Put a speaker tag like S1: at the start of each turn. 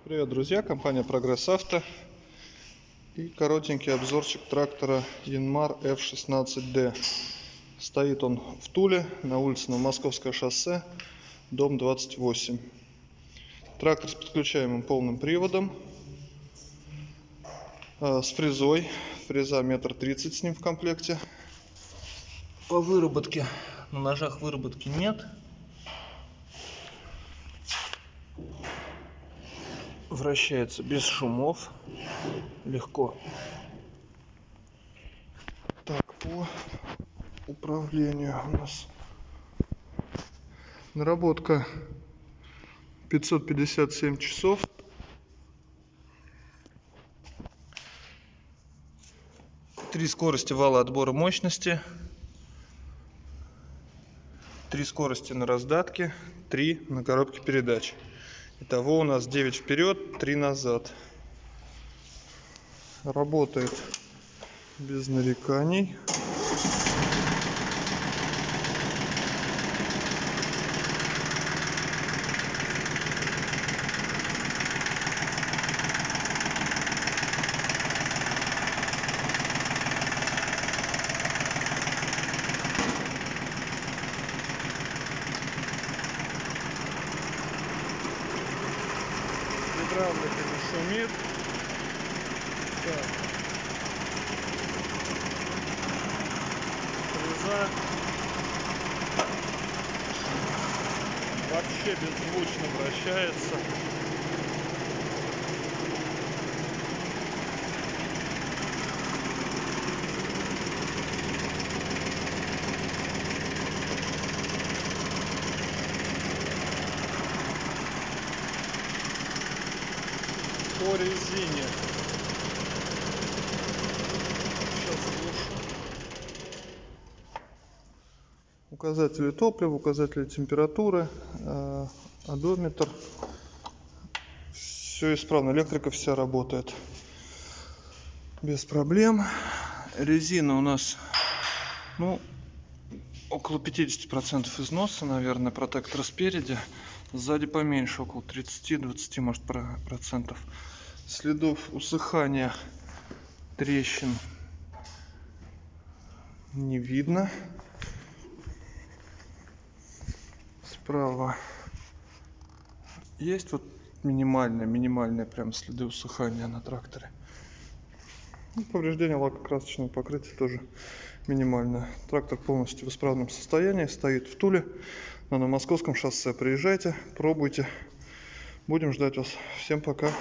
S1: Привет, друзья! Компания Прогресс Авто и коротенький обзорчик трактора Янмар F16D. Стоит он в Туле, на улице Новомосковское шоссе, дом 28. Трактор с подключаемым полным приводом, с фрезой. Фреза 1,30 м с ним в комплекте. По выработке, на ножах выработки нет. Вращается без шумов, легко. Так, по управлению у нас наработка 557 часов. Три скорости вала отбора мощности, 3 скорости на раздатке, 3 на коробке передач. Итого у нас 9 вперед, 3 назад. Работает без нареканий. Гидравлика не шумит. Так. Фреза вообще беззвучно вращается. По резине. Сейчас глушу. Указатели топлива, указатели температуры, одометр. Все исправно, электрика вся работает без проблем. Резина у нас, около 50% износа, наверное, протектора спереди. Сзади поменьше, около 30-20, может, процентов. Следов усыхания, трещин не видно. Справа есть вот минимальные прям следы усыхания на тракторе. Повреждение лакокрасочного покрытия тоже минимальное. Трактор полностью в исправном состоянии, стоит в Туле на Новомосковском шоссе. Приезжайте, пробуйте. Будем ждать вас. Всем пока.